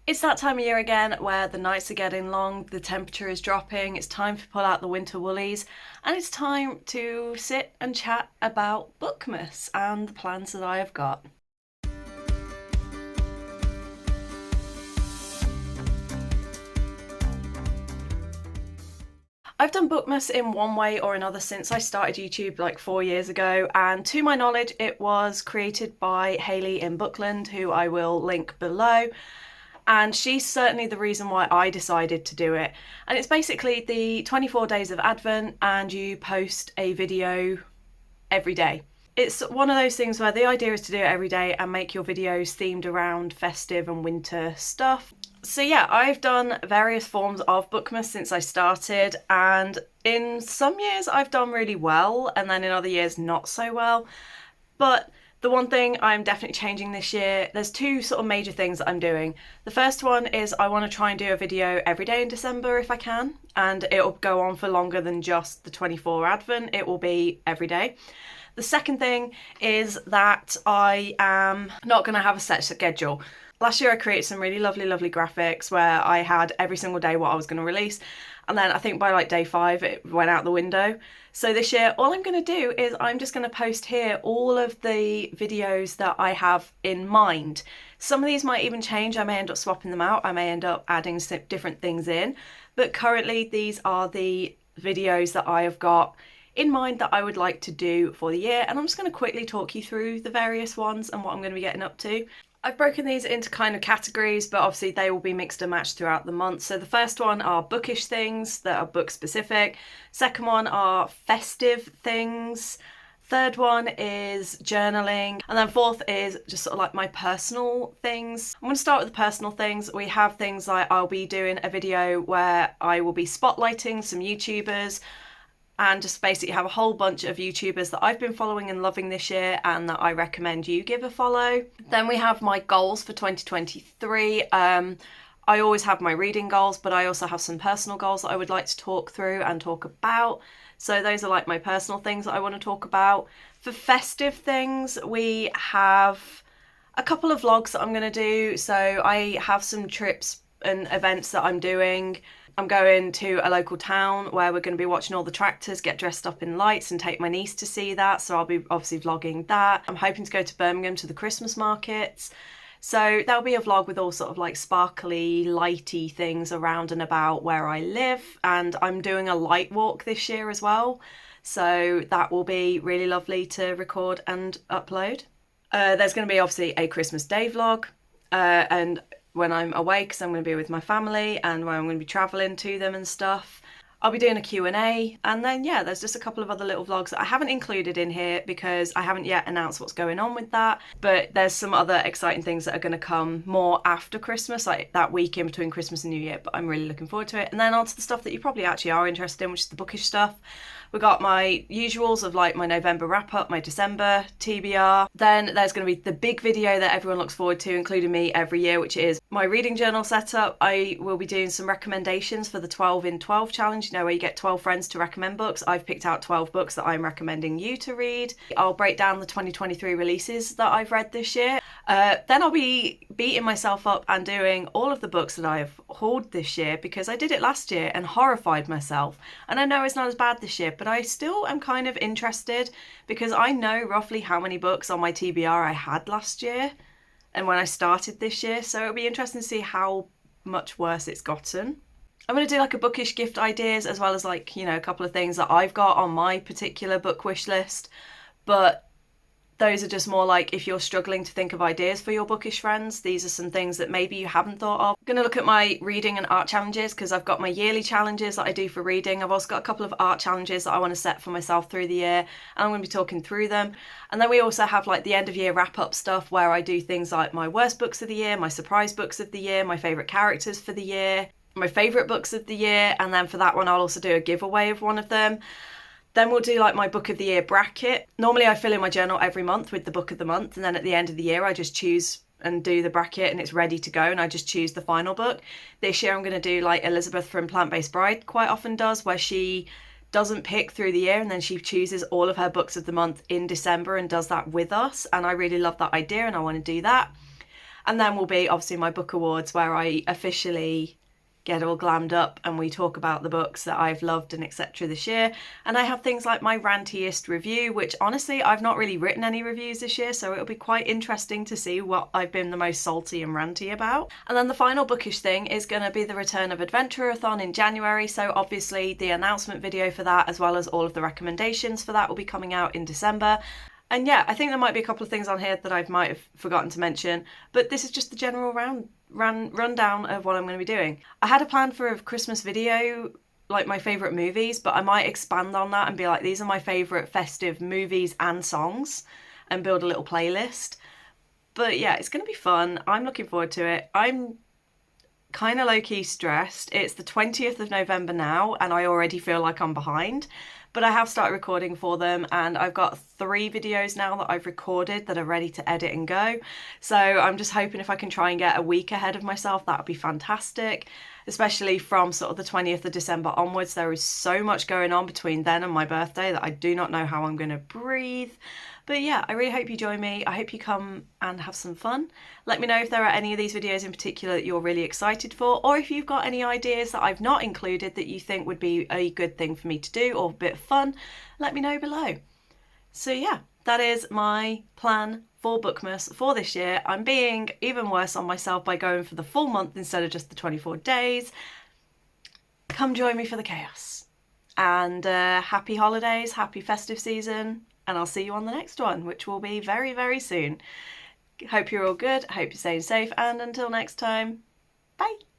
It's that time of year again where the nights are getting long, the temperature is dropping, it's time to pull out the winter woolies, and it's time to sit and chat about Bookmas and the plans that I have got. I've done Bookmas in one way or another since I started YouTube like 4 years ago, and to my knowledge it was created by Hailey in Bookland, who I will link below. And she's certainly the reason why I decided to do it. And it's basically the 24 days of Advent, and you post a video every day. It's one of those things where the idea is to do it every day and make your videos themed around festive and winter stuff. So yeah, I've done various forms of Bookmas since I started, and in some years I've done really well, and then in other years not so well. But the one thing I'm definitely changing this year, there's two sort of major things that I'm doing. The first one is I want to try and do a video every day in December if I can, and it'll go on for longer than just the 24 Advent, it will be every day. The second thing is that I am not going to have a set schedule. Last year I created some really lovely graphics where I had every single day what I was going to release, and then I think by like day 5 it went out the window. So this year all I'm going to do is I'm just going to post here all of the videos that I have in mind. Some of these might even change, I may end up swapping them out, I may end up adding some different things in, but currently these are the videos that I have got in mind that I would like to do for the year, and I'm just going to quickly talk you through the various ones and what I'm going to be getting up to. I've broken these into kind of categories, but obviously they will be mixed and matched throughout the month. So the first one are bookish things that are book specific. Second one are festive things. Third one is journaling. And then fourth is just sort of like my personal things. I'm going to start with the personal things. We have things like I'll be doing a video where I will be spotlighting some YouTubers, and just basically have a whole bunch of YouTubers that I've been following and loving this year and that I recommend you give a follow. Then we have my goals for 2023. I always have my reading goals, but I also have some personal goals that I would like to talk through and talk about. So those are like my personal things that I want to talk about. For festive things, we have a couple of vlogs that I'm going to do. So I have some trips and events that I'm doing. I'm going to a local town where we're going to be watching all the tractors get dressed up in lights and take my niece to see that, so I'll be obviously vlogging that. I'm hoping to go to Birmingham to the Christmas markets, so there'll be a vlog with all sort of like sparkly, lighty things around and about where I live, and I'm doing a light walk this year as well, so that will be really lovely to record and upload. There's going to be obviously a Christmas Day vlog, and when I'm away, because I'm going to be with my family and when I'm going to be travelling to them and stuff. I'll be doing a Q&A, and then yeah, there's just a couple of other little vlogs that I haven't included in here because I haven't yet announced what's going on with that, but there's some other exciting things that are going to come more after Christmas, like that week in between Christmas and New Year, but I'm really looking forward to it. And then on to the stuff that you probably actually are interested in, which is the bookish stuff. We've got my usuals of like my November wrap up, my December TBR. Then there's going to be the big video that everyone looks forward to, including me every year, which is my reading journal setup. I will be doing some recommendations for the 12 in 12 challenge, you know, where you get 12 friends to recommend books. I've picked out 12 books that I'm recommending you to read. I'll break down the 2023 releases that I've read this year. Then I'll be beating myself up and doing all of the books that I've hauled this year, because I did it last year and horrified myself. And I know it's not as bad this year, but I still am kind of interested because I know roughly how many books on my TBR I had last year and when I started this year, so it'll be interesting to see how much worse it's gotten. I'm going to do like a bookish gift ideas, as well as like, you know, a couple of things that I've got on my particular book wish list, but those are just more like if you're struggling to think of ideas for your bookish friends, these are some things that maybe you haven't thought of. I'm going to look at my reading and art challenges, because I've got my yearly challenges that I do for reading. I've also got a couple of art challenges that I want to set for myself through the year, and I'm going to be talking through them. And then we also have like the end of year wrap up stuff where I do things like my worst books of the year, my surprise books of the year, my favourite characters for the year, my favourite books of the year, and then for that one I'll also do a giveaway of one of them. Then we'll do like my book of the year bracket. Normally I fill in my journal every month with the book of the month, and then at the end of the year I just choose and do the bracket and it's ready to go, and I just choose the final book. This year I'm going to do like Elizabeth from Plant-Based Bride quite often does, where she doesn't pick through the year and then she chooses all of her books of the month in December and does that with us, and I really love that idea and I want to do that. And then will be obviously my book awards, where I officially get all glammed up and we talk about the books that I've loved and etc. this year. And I have things like my rantiest review, which honestly I've not really written any reviews this year, so it'll be quite interesting to see what I've been the most salty and ranty about. And then the final bookish thing is going to be the return of Adventure-a-thon in January, so obviously the announcement video for that, as well as all of the recommendations for that, will be coming out in December. And yeah, I think there might be a couple of things on here that I might have forgotten to mention, but this is just the general rundown of what I'm going to be doing. I had a plan for a Christmas video, like my favourite movies, but I might expand on that and be like, these are my favourite festive movies and songs, and build a little playlist. But yeah, it's going to be fun. I'm looking forward to it. I'm kind of low-key stressed. It's the 20th of November now, and I already feel like I'm behind. But I have started recording for them, and I've got 3 videos now that I've recorded that are ready to edit and go. So I'm just hoping if I can try and get a week ahead of myself, that would be fantastic. Especially from sort of the 20th of December onwards. There is so much going on between then and my birthday that I do not know how I'm going to breathe. But yeah, I really hope you join me. I hope you come and have some fun. Let me know if there are any of these videos in particular that you're really excited for, or if you've got any ideas that I've not included that you think would be a good thing for me to do or a bit of fun, let me know below. So yeah, that is my plan for Bookmas for this year. I'm being even worse on myself by going for the full month instead of just the 24 days. Come join me for the chaos. And happy holidays, happy festive season. And I'll see you on the next one, which will be very, very soon. Hope you're all good. Hope you're staying safe. And until next time, bye.